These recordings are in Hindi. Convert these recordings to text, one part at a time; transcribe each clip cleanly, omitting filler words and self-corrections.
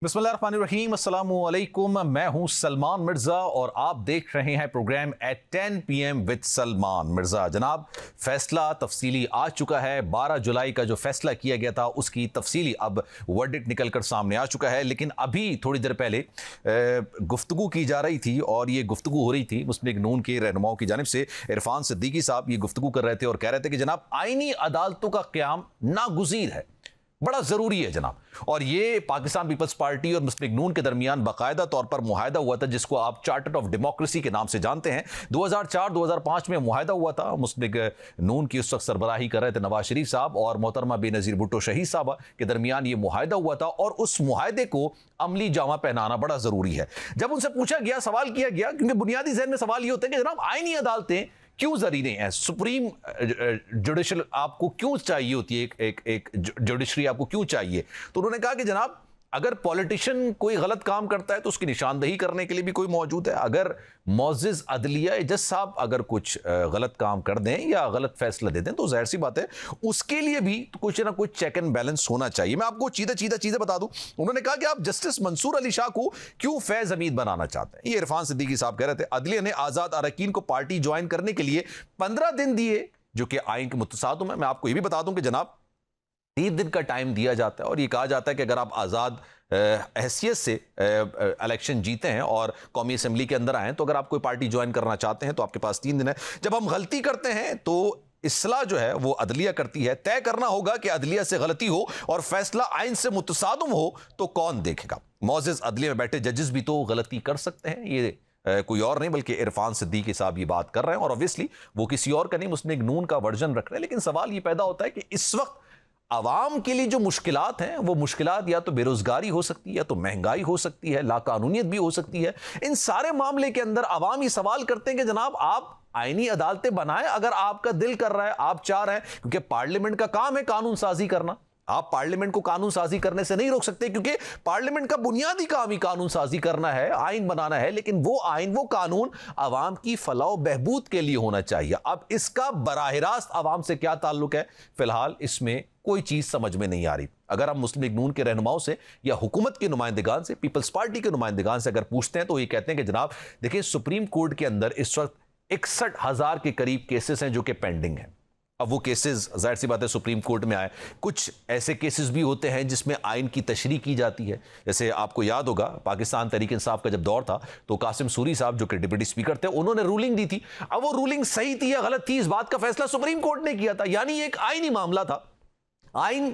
बिस्मिल्लाहिर्रहमानिर्रहीम, अस्सलामुअलैकुम। मैं हूं सलमान मिर्जा और आप देख रहे हैं program at 10 PM with Salman Mirza. जनाब, फैसला तफसीली आ चुका है। 12 जुलाई का जो फैसला किया गया था उसकी तफसीली अब वर्डिक्ट निकलकर सामने आ चुका है। लेकिन अभी थोड़ी देर पहले गुफ्तगू की जा रही थी और ये गुफ्तगू हो रही थी मुस्लिम लीग नून के रहनुमाओं की जानिब से। इरफान सिद्दीकी साहब ये गुफ्तगू कर रहे थे और कह रहे थे कि जनाब आईनी अदालतों का क़याम नागुज़ीर है, बड़ा जरूरी है जनाब। और ये पाकिस्तान पीपल्स पार्टी और मुस्लिम लीग नून के दरमियान बाकायदा तौर पर मुआहदा हुआ था, जिसको आप चार्टर ऑफ डेमोक्रेसी के नाम से जानते हैं। 2004-2005 में मुआहदा हुआ था। मुस्लिम लीग नून की उस वक्त सरबराही कर रहे थे नवाज शरीफ साहब और मोहतरमा बेनजीर भुट्टो शहीद साहब के दरमियान ये मुआहदा हुआ था और उस मुआहदे को अमली जामा पहनाना बड़ा जरूरी है। जब उनसे पूछा गया, सवाल किया गया, क्योंकि बुनियादी ज़हन में सवाल ये होता है कि जनाब आईनी अदालतें क्यों जरूरी हैं, सुप्रीम जुडिशल आपको क्यों चाहिए होती है, एक जुडिशरी आपको क्यों चाहिए। तो उन्होंने कहा कि जनाब अगर पॉलिटिशियन कोई गलत काम करता है तो उसकी निशानदेही करने के लिए भी कोई मौजूद है। अगर मोअज़्ज़िज़ अदलिया जज साहब अगर कुछ गलत काम कर दें या गलत फैसला दे दें तो जाहिर सी बात है उसके लिए भी कुछ ना कुछ चेक एंड बैलेंस होना चाहिए। मैं आपको सीधा चीजें बता दूं। उन्होंने कहा कि आप जस्टिस मंसूर अली शाह को क्यों फैज हमीद बनाना चाहते हैं। ये इरफान सिद्दीकी साहब कह रहे थे अदलिया ने आजाद अरकान को पार्टी ज्वाइन करने के लिए 15 दिन दिए, जो कि आइन के मुतसादम है। मैं आपको ये भी बता दूं कि जनाब 3 दिन का टाइम दिया जाता है और ये कहा जाता है कि अगर आप आज़ाद हैसियत से इलेक्शन जीते हैं और कौमी असम्बली के अंदर आए तो अगर आप कोई पार्टी ज्वाइन करना चाहते हैं तो आपके पास 3 दिन है। जब हम गलती करते हैं तो इस्लाह जो है वो अदलिया करती है। तय करना होगा कि अदलिया से गलती हो और फैसला आइन से मुतसादम हो तो कौन देखेगा। मोअज़्ज़िज़ अदलिया में बैठे जजेस भी तो गलती कर सकते हैं। ये कोई और नहीं बल्कि इरफान सिद्दीकी साहब ये बात कर रहे हैं और ऑब्वियसली वो किसी और का नहीं, मुस्लिम लीग नून का वर्जन रख रहे हैं। लेकिन सवाल ये पैदा होता है कि इस वक्त आवाम के लिए जो मुश्किलात हैं वो मुश्किलात या तो बेरोजगारी हो सकती है, या तो महंगाई हो सकती है, लाकानूनियत भी हो सकती है। इन सारे मामले के अंदर आवाम ये सवाल करते हैं कि जनाब आप आईनी अदालतें बनाएं अगर आपका दिल कर रहा है, आप चाह रहे हैं, क्योंकि पार्लियामेंट का काम है कानून साजी करना। आप पार्लियामेंट को कानून साजी करने से नहीं रोक सकते क्योंकि पार्लियामेंट का बुनियादी काम ही कानून साजी करना है, आइन बनाना है। लेकिन वो आइन, वो कानून आवाम की फलाह बहबूद के लिए होना चाहिए। अब इसका बराह रास्त आवाम से क्या ताल्लुक है, फिलहाल इसमें कोई चीज समझ में नहीं आ रही। अगर हम मुस्लिम लीग नून के रहनुमाओं से या हुकूमत के नुमाइंदगान से, पीपल्स पार्टी के नुमाइंदगान से अगर पूछते हैं तो ये कहते हैं कि जनाब देखिए सुप्रीम कोर्ट के अंदर इस वक्त 61,000 के करीब केसेस हैं जो कि पेंडिंग हैं। अब वो केसेस जाहिर सी बात है सुप्रीम कोर्ट में आए। कुछ ऐसे केसेस भी होते हैं जिसमें आइन की तशरीह की जाती है। जैसे आपको याद होगा पाकिस्तान तहरीक इंसाफ का जब दौर था तो कासिम सूरी साहब जो कि डिप्टी स्पीकर थे उन्होंने रूलिंग दी थी। अब वो रूलिंग सही थी या गलत थी इस बात का फैसला सुप्रीम कोर्ट ने किया था। यानी ये एक आइनी मामला था। आइन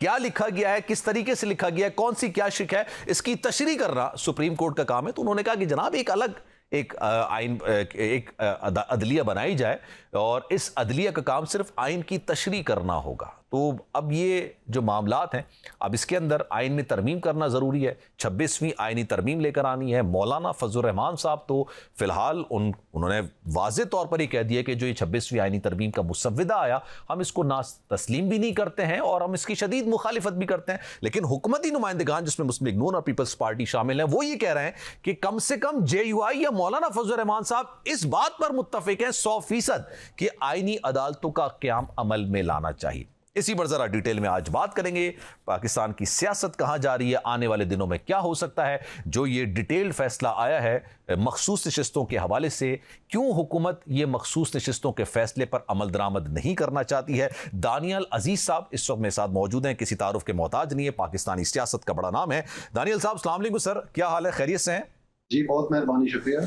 क्या लिखा गया है, किस तरीके से लिखा गया है, कौन सी क्या शिक है, इसकी तशरीह करना सुप्रीम कोर्ट का काम है। तो उन्होंने कहा कि जनाब एक अलग आइन, एक अदलिया बनाई जाए और इस अदलिया का काम सिर्फ आइन की तशरीह करना होगा। तो अब ये जो मामलात हैं, अब इसके अंदर आइन में तरमीम करना ज़रूरी है। 26वीं आइनी तरमीम लेकर आनी है। मौलाना फजल रहमान साहब तो फ़िलहाल उन्होंने वाज़े तौर पर ही कह दिया कि जो ये 26वीं आइनी तरमीम का मुसव्विदा आया हम इसको ना तस्लीम भी नहीं करते हैं और हम इसकी शदीद मुखालिफत भी करते हैं। लेकिन हुकूमती नुमाइंदगान जिसमें मुस्लिम लीग नून और पीपल्स पार्टी शामिल हैं वो ये कह रहे हैं कि कम से कम JUI या मौलाना फजल रहमान साहब इस बात पर मुत्तफिक हैं 100% कि आइनी अदालतों का क़याम अमल में लाना चाहिए। इसी पर जरा डिटेल में आज बात करेंगे। पाकिस्तान की सियासत कहां जा रही है, आने वाले दिनों में क्या हो सकता है, जो ये डिटेल्ड फैसला आया है मखसूस नशिस्तों के हवाले से, क्यों हुकूमत ये मखसूस नशिस्तों के फैसले पर अमल दरामद नहीं करना चाहती है। दानियल अजीज साहब इस वक्त मेरे साथ मौजूद हैं, किसी तारुफ के मोहताज नहीं है, पाकिस्तानी सियासत का बड़ा नाम है। दानियल साहब अस्सलाम वालेकुम सर, क्या हाल है, खैरियत से हैं? जी बहुत मेहरबानी, शुक्रिया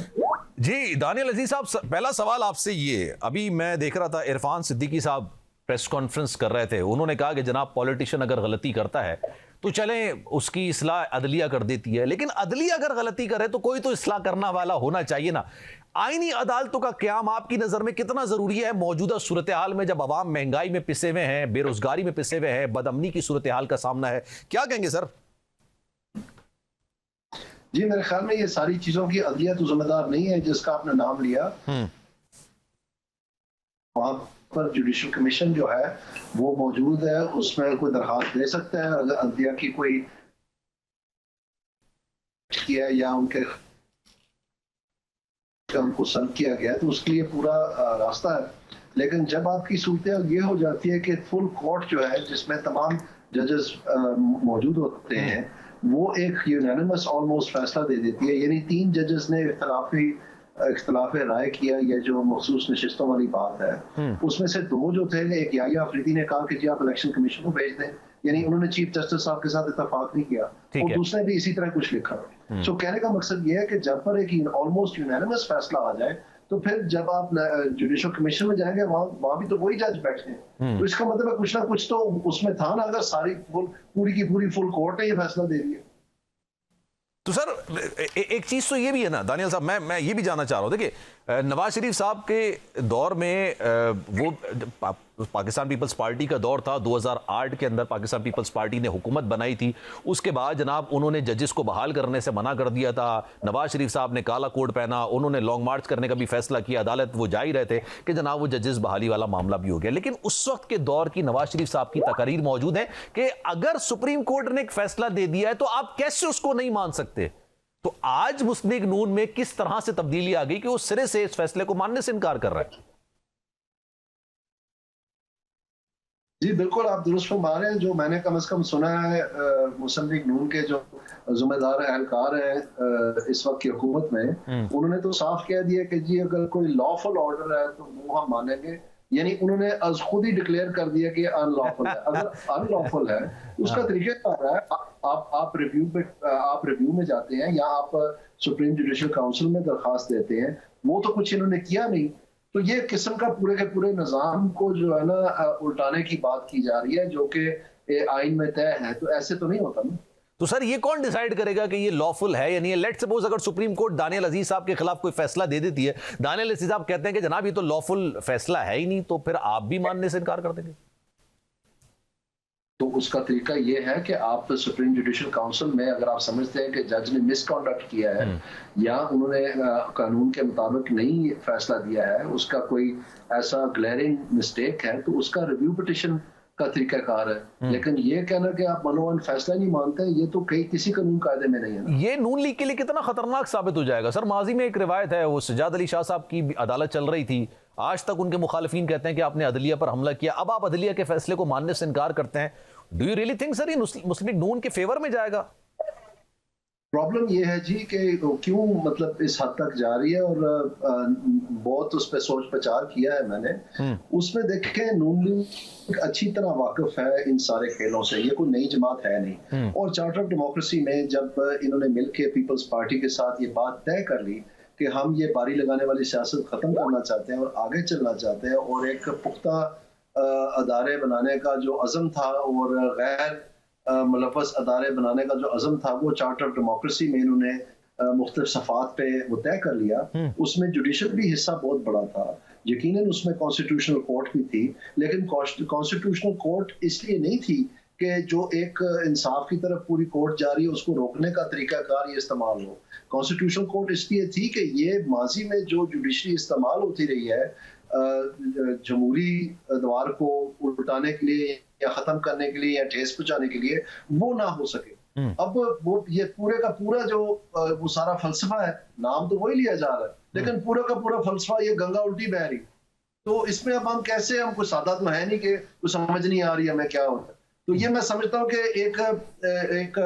जी। दानियल अजीज साहब, पहला सवाल आपसे ये, अभी मैं देख रहा था इरफान सिद्दीकी साहब प्रेस कॉन्फ्रेंस कर रहे थे, उन्होंने कहा कि जनाब पॉलिटिशियन अगर गलती करता है तो चलें उसकी इस्लाह अदलिया कर देती है, लेकिन अदलिया अगर गलती करे तो कोई तो इस्लाह करने वाला होना चाहिए ना। आईनी अदालतों का क़याम आपकी नज़र में कितना ज़रूरी है मौजूदा सूरत हाल में, जब अवाम महंगाई में पिसे हुए हैं, बेरोजगारी में पिसे हुए हैं, बदअमनी की सूरत हाल का सामना है, क्या कहेंगे सर? जी मेरे ख्याल में ये सारी चीजों की अदलिया तो जिम्मेदार नहीं है जिसका आपने नाम लिया। वहां पर जुडिशल कमीशन जो है वो मौजूद है, उसमें कोई दरखास्त दे सकता है। अगर अदलिया की कोई किया या उनके उनको सर्व किया गया तो उसके लिए पूरा रास्ता है। लेकिन जब आपकी सूरत ये हो जाती है कि फुल कोर्ट जो है जिसमें तमाम जजेस मौजूद होते हैं वो एक यूनानिमस ऑलमोस्ट फैसला दे देती है। यानी 3 जजेस ने इख्तलाफ राय किया, ये जो मखसूस नशिस्तों वाली बात है, उसमें से 2 जो थे, एक याहिया अफरीदी ने कहा कि जी आप इलेक्शन कमीशन को भेज दें, यानी उन्होंने चीफ जस्टिस साहब के साथ इत्तेफाक नहीं किया, और दूसरे ने भी इसी तरह कुछ लिखा। सो कहने का मकसद ये है कि जब पर एक ऑलमोस्ट यूनानिमस फैसला आ जाए, तो फिर जब आप जुडिशल कमीशन में जाएंगे, वहां भी तो वही जज बैठे हैं, तो इसका मतलब है कुछ ना कुछ तो उसमें था ना, अगर सारी पूरी की पूरी फुल कोर्ट ने ये फैसला दे दिया। तो सर एक चीज तो ये भी है ना दानियल साहब, मैं ये भी जानना चाह रहा हूं, देखिए नवाज शरीफ साहब के दौर में वो पाकिस्तान पीपल्स पार्टी का दौर था, 2008 के अंदर पाकिस्तान पीपल्स पार्टी ने हुकूमत बनाई थी। उसके बाद जनाब उन्होंने जजेस को बहाल करने से मना कर दिया था। नवाज शरीफ साहब ने काला कोट पहना, उन्होंने लॉन्ग मार्च करने का भी फैसला किया, अदालत वो जा ही रहे थे कि जनाब वो जजेस बहाली वाला मामला भी हो गया। लेकिन उस वक्त के दौर की नवाज शरीफ साहब की तकरीर मौजूद है कि अगर सुप्रीम कोर्ट ने एक फैसला दे दिया है तो आप कैसे उसको नहीं मान सकते। तो आज मुस्लिम लीग नून में किस तरह से तब्दीली आ गई कि वो सिरे से इस फैसले को मानने से इनकार कर रहा है। जी बिल्कुल, आप दुरुस्त फरमा रहे हैं। जो मैंने कम से कम सुना है मुस्लिम लीग नून के जो जिम्मेदार एहलकार हैं इस वक्त की हुकूमत में, उन्होंने तो साफ कह दिया कि जी अगर कोई लॉफुल ऑर्डर है तो वो हम मानेंगे। यानी उन्होंने खुद ही डिक्लेयर कर दिया कि अनलॉफुल है। अगर अनलॉफुल है उसका तरीकेकार है, आप रिव्यू में जाते हैं या आप सुप्रीम जुडिशल काउंसिल में दरखास्त देते हैं, वो तो कुछ इन्होंने किया नहीं। तो ये किस्म का पूरे के पूरे निजाम को जो है ना उल्टाने की बात की जा रही है, जो कि आइन में तय है। तो ऐसे तो नहीं होता ना। तो सर ये कौन डिसाइड करेगा कि ये लॉफुल है या नहीं है? लेट सपोज अगर सुप्रीम कोर्ट दानियल अजीज साहब के खिलाफ कोई फैसला दे देती है, दानियल अजीज साहब कहते हैं कि जनाब ये तो लॉफुल फैसला है ही नहीं, तो फिर आप भी मानने से इनकार कर देंगे? तो उसका तरीका ये है कि आप सुप्रीम जुडिशल काउंसिल में अगर आप समझते हैं कि जज ने मिसकॉन्डक्ट किया है या उन्होंने कानून के मुताबिक नहीं फैसला दिया है, उसका कोई ऐसा ग्लेरिंग मिस्टेक है, तो उसका रिव्यू पिटिशन का तरीकाकार है। लेकिन ये कहना कि आप मनोवन फैसला नहीं मानते, ये तो किसी कानून कायदे में नहीं है ना। ये नून लीग के लिए कितना खतरनाक साबित हो जाएगा सर? माजी में एक रिवायत है, वो सजाद अली शाह साहब की अदालत चल रही थी, आज तक उनके मुखालिफिन कहते हैं कि आपने अदलिया पर हमला किया, अब आप अदलिया के फैसले को मानने से इनकार करते हैं। Do you really think sir ये मुस्लिम लीग नून के फेवर में जाएगा? प्रॉब्लम ये है जी कि क्यों मतलब इस हद तक जा रही है, और बहुत उस पर सोच प्रचार किया है मैंने। उसमें देखें नून लीग अच्छी तरह वाकिफ है इन सारे खेलों से, ये कोई नई जमात है नहीं। और चार्टर ऑफ डेमोक्रेसी में जब इन्होंने मिलकर पीपल्स पार्टी के साथ ये बात तय कर ली कि हम ये बारी लगाने वाली सियासत खत्म करना चाहते हैं और आगे चलना चाहते हैं, और एक पुख्ता अदारे बनाने का जो अज़म था और गैर मुलव्वस अदारे बनाने का जो अज़म था, वो चार्टर ऑफ डेमोक्रेसी में इन्होंने मुख्तलिफ सफ़ात पे वो तय कर लिया। उसमें जुडिशल भी हिस्सा बहुत बड़ा था, यकीनन उसमें कॉन्स्टिट्यूशनल कोर्ट भी थी, लेकिन कॉन्स्टिट्यूशनल कोर्ट इसलिए नहीं थी कि जो एक इंसाफ की तरफ पूरी कोर्ट जा रही है उसको रोकने का तरीकाकार ये इस्तेमाल हो। कॉन्स्टिट्यूशनल कोर्ट इसलिए थी कि ये माजी में जो जुडिशरी इस्तेमाल होती रही है जमहूरी अदवार को उल्टाने के लिए या खत्म करने के लिए या ठेस पहुंचाने के लिए, वो ना हो सके। अब वो ये पूरे का पूरा जो वो सारा फलसफा है, नाम तो वही लिया जा रहा है, लेकिन पूरा का पूरा फलसफा ये गंगा उल्टी बह रही। तो इसमें अब हम कैसे, हमको सादा तो है नहीं कि कुछ समझ नहीं आ रही हमें क्या होता है। तो ये मैं समझता हूँ कि एक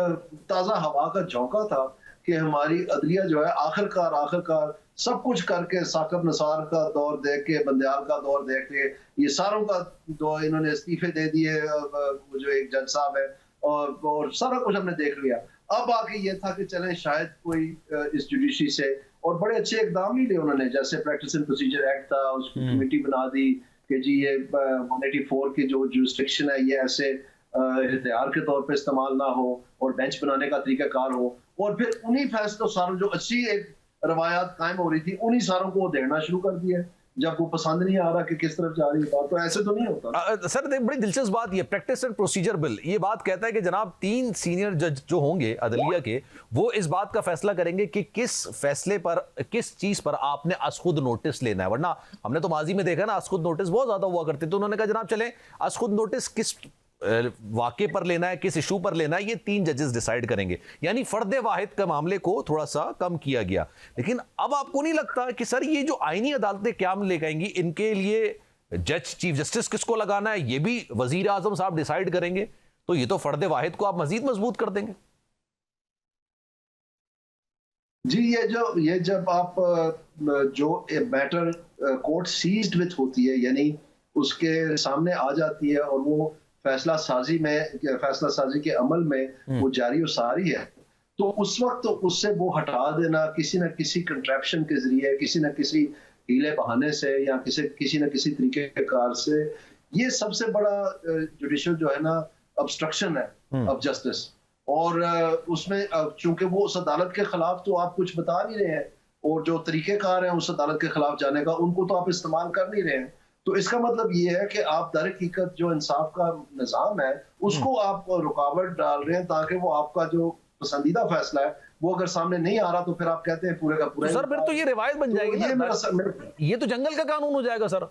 ताज़ा हवा का झोंका था कि हमारी अदलिया जो है आखिरकार सब कुछ करके, साकिब नसार का दौर देख के, बंदयाल का दौर देख के, ये सारों का दो इन्होंने इस्तीफे दे दिए, जो एक जज साहब है, और सारा कुछ हमने देख लिया। अब आके ये था कि चलें शायद कोई इस जुडिशरी से, और बड़े अच्छे इकदाम ही लिए उन्होंने, जैसे प्रैक्टिस एंड प्रोसीजर एक्ट था, उसकी कमेटी बना दी कि जी ये 184 की जो जुरिस्डिक्शन है ये ऐसे इख्तियार के तौर पे इस्तेमाल ना हो, और बेंच बनाने का तरीकाकार हो, और फिर उन्हीं फैसलों सारों जो अच्छी एक रवायात कायम हो रही थी, उन्हीं सारों को देना शुरू कर दिया जब वो पसंद नहीं आ रहा कि किस तरफ जा रही है बात। तो ऐसे तो नहीं होता। सर एक बड़ी दिलचस्प बात ये प्रैक्टिस एंड प्रोसीजर बिल ये बात कहता है कि जनाब 3 सीनियर जज जो होंगे अदलिया के, वो इस बात का फैसला करेंगे कि किस फैसले पर, किस चीज पर आपने असखुद नोटिस लेना है। वरना हमने तो माजी में देखा ना, असखुद नोटिस बहुत ज्यादा हुआ करते, तो उन्होंने कहा जनाब चले असखुद नोटिस किस वाक़े पर लेना है, किस इशू पर लेना है, ये 3 जजेस डिसाइड करेंगे। यानी फर्दे वाहिद के मामले को थोड़ा सा कम किया गया। लेकिन अब आपको नहीं लगता कि सर ये जो आईनी अदालतें क्या लेकर आएंगी, इनके लिए जज चीफ जस्टिस किसको लगाना है ये भी वजीर आजम साहब डिसाइड करेंगे, तो ये तो फर्दे वाहिद को आप मजीद मजबूत कर देंगे। जी, ये जब आप जो मैटर कोर्ट सीज्ड विथ होती है, यानी उसके सामने आ जाती है और वो फैसला साजी के अमल में वो जारी और सारी है, तो उस वक्त तो उससे वो हटा देना किसी न किसी कंट्रैप्शन के जरिए, किसी न किसी हीले बहाने से या किसी न किसी तरीके कार से, ये सबसे बड़ा जुडिशियल जो है ना ऑब्स्ट्रक्शन है ऑफ जस्टिस। और उसमें चूंकि वो उस अदालत के खिलाफ तो आप कुछ बता नहीं रहे हैं, और जो तरीकेकार हैं उस अदालत के खिलाफ जाने का, उनको तो आप इस्तेमाल कर नहीं रहे हैं। तो इसका मतलब ये है कि आप दर हकीकत जो इंसाफ का निज़ाम है उसको आप रुकावट डाल रहे हैं, ताकि वो आपका जो पसंदीदा फैसला है वो अगर सामने नहीं आ रहा तो फिर आप कहते हैं पूरे का पूरा। तो सर फिर तो ये रिवायत बन जाएगी ना, ये तो जंगल का कानून हो जाएगा सर।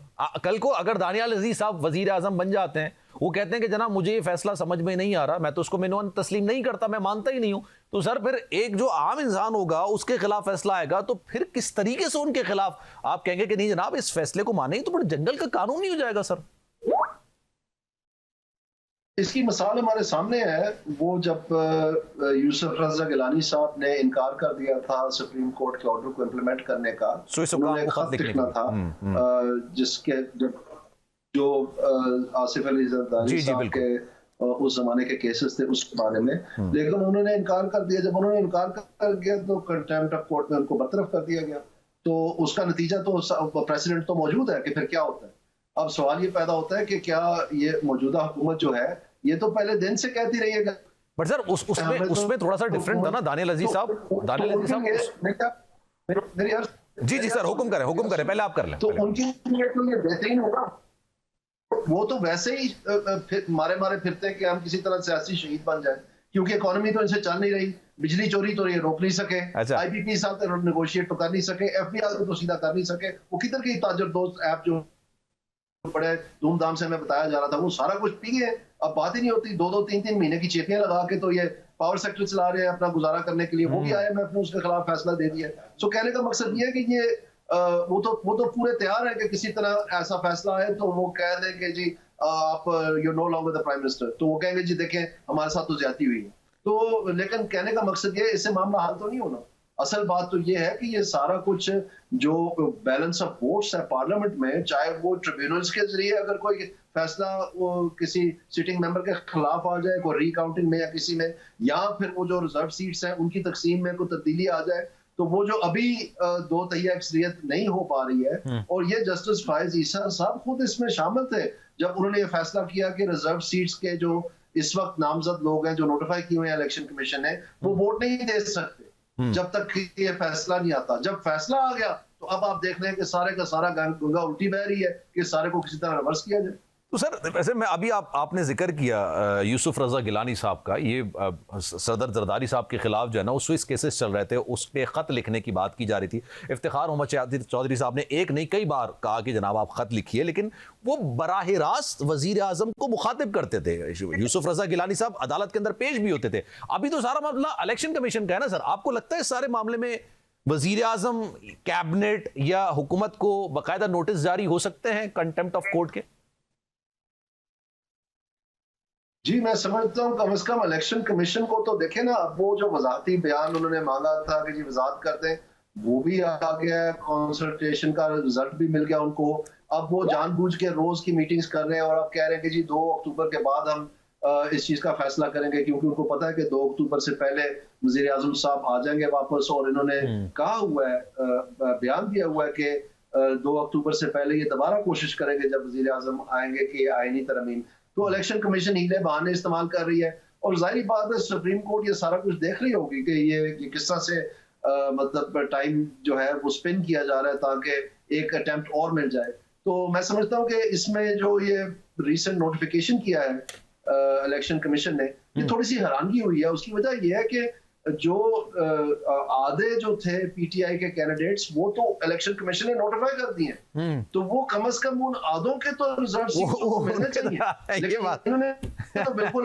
कल को अगर दानियाल अजीज साहब वजीर आजम बन जाते हैं, वो कहते हैं कि जनाब मुझे ये फैसला समझ में नहीं आ रहा, मैं तो उसको मेनून तस्लीम नहीं करता, मैं मानता ही नहीं हूं, तो सर फिर एक जो आम इंसान होगा उसके खिलाफ फैसला आएगा, तो फिर किस तरीके से उनके खिलाफ आप कहेंगे कि नहीं जनाब इस फैसले को माने, तो फिर जंगल का कानून नहीं हो जाएगा सर। इसकी मिसाल हमारे सामने है, वो जब यूसुफ रज़ा गिलानी साहब ने इनकार कर दिया था सुप्रीम कोर्ट के ऑर्डर को इम्प्लीमेंट करने का, उन्होंने खत लिखना था जिसके जो आसिफ अली जरदारी साहब के उस जमाने के केसेस थे उसके बारे में, लेकिन उन्होंने इनकार कर दिया। जब उन्होंने इनकार कर दिया तो कंटेम्प्ट ऑफ कोर्ट में उनको बरतरफ कर दिया गया। तो उसका नतीजा तो प्रेसिडेंट तो मौजूद है कि फिर क्या होता है। अब सवाल ये पैदा होता है कि क्या ये मौजूदा हुकूमत जो है ये तो पहले दिन से कहती रही है, बट सर उसमें थोड़ा सा डिफरेंट था ना दानियाल अजीज साहब। जी सर हुक्म करें पहले आप कर लें। तो उनकी तो ये बेहतरीन होगा, वो तो वैसे ही मारे फिरते हैं कि हम किसी तरह सियासी शहीद बन जाए, क्योंकि इकोनॉमी तो इनसे चल नहीं रही, बिजली चोरी तो ये रोक नहीं सके, आईपीपी साथ नेगोशिएट तो कर नहीं सके, एफबीआई को तो सीधा कर नहीं सके, वो किधर की ताजर दोस्त ऐप जो बड़े धूमधाम से हमें बताया जा रहा था वो सारा कुछ पी गए। अब बात ही नहीं होती, 2-3 महीने की चेतियां लगा के तो ये पावर सेक्टर चला रहे हैं अपना गुजारा करने के लिए, वो भी IMF ने उसके खिलाफ फैसला दे दिया। सो कहने का मकसद ये है कि ये वो तो पूरे तैयार है कि किसी तरह ऐसा फैसला है तो वो कह दें कि जी आप you know longer the prime minister, तो वो कहेंगे जी देखें हमारे साथ तो ज्यादती हुई है। तो लेकिन कहने का मकसद ये, इससे मामला हल तो नहीं होना। असल बात तो ये है कि ये सारा कुछ जो बैलेंस ऑफ वोट्स है पार्लियामेंट में, चाहे वो ट्रिब्यूनल्स के जरिए अगर कोई फैसला वो किसी सिटिंग मेंबर के खिलाफ आ जाए, कोई रिकाउंटिंग में या किसी में, या फिर वो जो रिजर्व सीट्स हैं उनकी तकसीम में कोई तब्दीली आ जाए, तो वो जो अभी 2/3 अक्सरियत नहीं हो पा रही है, और ये जस्टिस फायज ईसा साहब खुद इसमें शामिल थे जब उन्होंने ये फैसला किया कि रिजर्व सीट्स के जो इस वक्त नामजद लोग हैं जो नोटिफाई किए हुए हैं इलेक्शन कमीशन ने, वो वोट नहीं दे सकते जब तक ये फैसला नहीं आता। जब फैसला आ गया तो अब आप देख रहे हैं कि सारे का सारा गंगा उल्टी बह रही है कि सारे को किसी तरह रिवर्स किया जाए। तो सर वैसे मैं अभी आपने जिक्र किया यूसुफ रज़ा गिलानी साहब का, ये सदर जरदारी साहब के खिलाफ जो है ना उस स्विस केसेस चल रहे थे, उस पर ख़त लिखने की बात की जा रही थी। इफ्तिखार मोहम्मद चौधरी साहब ने एक नहीं कई बार कहा कि जनाब आप ख़त लिखिए, लेकिन वो बराह रास्त वजीर आजम को मुखातिब करते थे। यूसुफ रज़ा गिलानी साहब अदालत के अंदर पेश भी होते थे। अभी तो सारा मामला इलेक्शन कमीशन का है ना सर, आपको लगता है इस सारे मामले में वजीर आजम, कैबिनेट या हुकूमत को बाकायदा नोटिस जारी हो सकते हैं कंटेम्प्ट ऑफ कोर्ट के? जी मैं समझता हूँ कम से कम इलेक्शन कमीशन को तो देखे ना, अब वो जो वजाहती बयान उन्होंने मांगा था कि जी वजाहत करते हैं, वो भी आ गया है, कंसल्टेशन का रिजल्ट भी मिल गया उनको। अब वो जानबूझ के रोज की मीटिंग्स कर रहे हैं और अब कह रहे हैं कि जी 2 अक्टूबर के बाद हम इस चीज का फैसला करेंगे, क्योंकि उनको पता है कि 2 अक्टूबर से पहले वजीर आजम साहब आ जाएंगे वापस, और इन्होंने कहा हुआ है, बयान दिया हुआ है कि 2 अक्टूबर से पहले ये दोबारा कोशिश करेंगे जब वजीर आजम आएंगे कि आईनी तरमीम। तो इलेक्शन कमीशन हीले बहाने इस्तेमाल कर रही है, और जाहिर बात है सुप्रीम कोर्ट ये सारा कुछ देख रही होगी कि ये किस तरह से मतलब टाइम जो है वो स्पिन किया जा रहा है ताकि एक अटेम्प्ट और मिल जाए। तो मैं समझता हूँ कि इसमें जो ये रिसेंट नोटिफिकेशन किया है इलेक्शन कमीशन ने, ये थोड़ी सी हैरानगी हुई है। उसकी वजह ये है कि जो आधे जो थे पीटीआई के कैंडिडेट्स वो तो इलेक्शन कमीशन ने नोटिफाई कर दिए हैं, तो वो कम से कम उन आधों के तो रिजर्व सीट्स को मिलने चाहिए, लेकिन इन्होंने तो बिल्कुल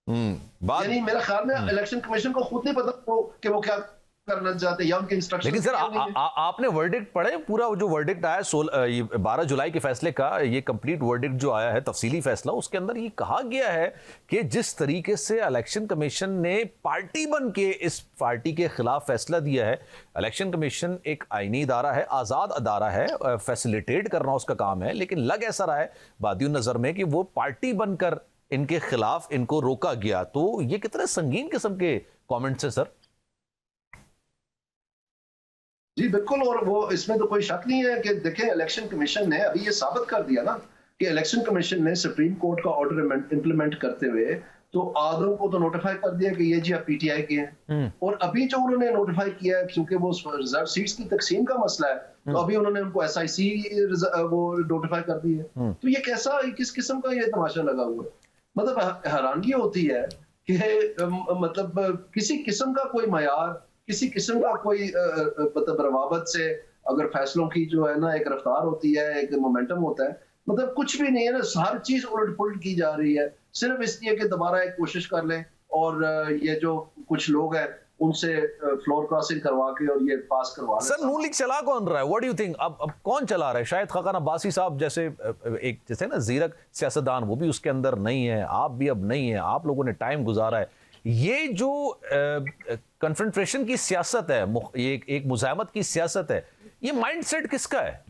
यानी मेरे ख्याल में इलेक्शन कमीशन को खुद नहीं पता कि वो क्या करना चाहते या उनके इंस्ट्रक्शन। लेकिन सर आपने वर्डिक्ट पढ़े, पूरा जो वर्डिक्ट आया 12 जुलाई के फैसले का, ये कंप्लीट वर्डिक्ट जो आया है, तफसीली फैसला, उसके अंदर ये कहा गया है कि जिस तरीके से इलेक्शन कमीशन ने पार्टी बन के इस पार्टी के खिलाफ फैसला दिया है, इलेक्शन कमीशन एक आईनी इदारा है, आज़ाद अदारा है, फैसिलिटेट करना उसका काम है, लेकिन लग ऐसा रहा है बादियों नज़र में कि वो पार्टी बनकर इनके खिलाफ इनको रोका गया। तो ये कितने संगीन किस्म के कॉमेंट्स हैं सर? जी बिल्कुल, और वो इसमें तो कोई शक नहीं है कि देखें, इलेक्शन कमीशन ने अभी ये साबित कर दिया ना कि इलेक्शन कमीशन ने सुप्रीम कोर्ट का ऑर्डर इंप्लीमेंट करते हुए तो आदरों को तो नोटिफाई कर दिया कि ये जी आप पीटीआई के हैं, और अभी जो उन्होंने नोटिफाई किया है, क्योंकि वो रिजर्व सीट्स की तकसीम का मसला है, तो अभी उन्होंने उनको एसआईसी वो नोटिफाई कर दी है। तो ये कैसा, किस किस्म का ये तमाशा लगा हुआ है? मतलब हैरानगी होती है कि मतलब किसी किस्म का कोई मयार, किसी किस्म का कोई मतलब रवाबत से अगर फैसलों की जो है ना एक रफ्तार होती है, एक मोमेंटम होता है, मतलब कुछ भी नहीं है ना, हर चीज उलट पुलट की जा रही है सिर्फ इसलिए कि दोबारा एक कोशिश कर लें और ये जो कुछ लोग हैं उनसे फ्लोर क्रॉसिंग करवा के और ये पास करवा लें। सर नून लीग चला कौन रहा है? What do you think? अब कौन चला रहा है? शायद खाकान अब्बासी साहब जैसे एक जैसे ना जीरक सियासतदान, वो भी उसके अंदर नहीं है, आप भी अब नहीं है, आप लोगों ने टाइम गुजारा है। ये जो कन्फ्रंटेशन की सियासत है, ये एक मुजाहमत की सियासत है, ये माइंडसेट किसका है?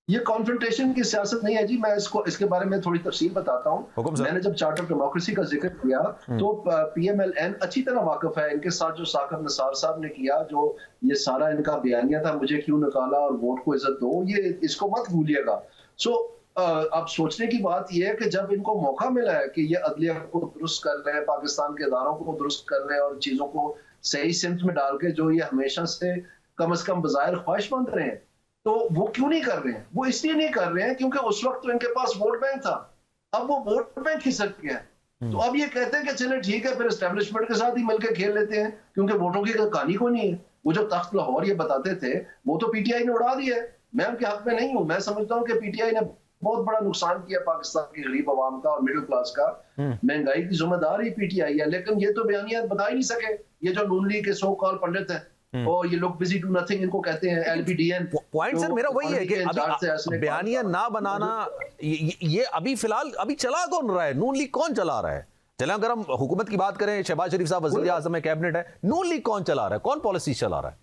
ये कॉन्फ्रंटेशन की सियासत नहीं है जी, मैं इसके बारे में थोड़ी तफसील बताता हूँ। मैंने जब चार्टर ऑफ डेमोक्रेसी का जिक्र किया तो पीएमएलएन अच्छी तरह वाकिफ है, इनके साथ जो साकिब निसार साहब ने किया, जो ये सारा इनका बयानिया था, मुझे क्यों निकाला और वोट को इज्जत दो, ये इसको मत भूलिएगा। अब सोचने की बात यह है कि जब इनको मौका मिला है कि ये अदलिया को दुरुस्त कर रहे हैं, पाकिस्तान के इदारों को दुरुस्त कर रहे हैं और चीजों को सही सिमत में डाल के जो ये हमेशा से कम बजायर ख्वाहिशमंद रहे हैं, तो वो क्यों नहीं कर रहे हैं? वो इसलिए नहीं कर रहे हैं क्योंकि उस वक्त तो इनके पास वोट बैंक था, अब वो वोट बैंक खिसक गया है। तो अब ये कहते हैं कि चले ठीक है, फिर एस्टेब्लिशमेंट के साथ ही मिलकर खेल लेते हैं, क्योंकि वोटों की कहानी को नहीं है। वो जो तख्त लाहौर ये बताते थे, वो तो पीटीआई ने उड़ा दिया है। मैं उनके हक में नहीं हूं, मैं समझता हूं कि पीटीआई ने बहुत बड़ा नुकसान किया पाकिस्तान की गरीब आवाम का और मिडिल क्लास का। महंगाई की जिम्मेदार ही पीटीआई है, लेकिन ये तो बयानियात बता ही नहीं सके। ये जो नून लीग के सो कॉल पंडित हैं और ये लोग बिजी डू नथिंग इनको कहते हैं, एलबीडीएन। पॉइंट सर मेरा वही है कि अभी बयानिया ना बनाना, ये अभी फिलहाल अभी चला कौन रहा है? नून लीग कौन चला रहा है? चले अगर हम हुकूमत की बात करें, शहबाज शरीफ साहब वज़ीर आज़म है, कैबिनेट है, नून लीग कौन चला रहा है? कौन पॉलिसी चला रहा है?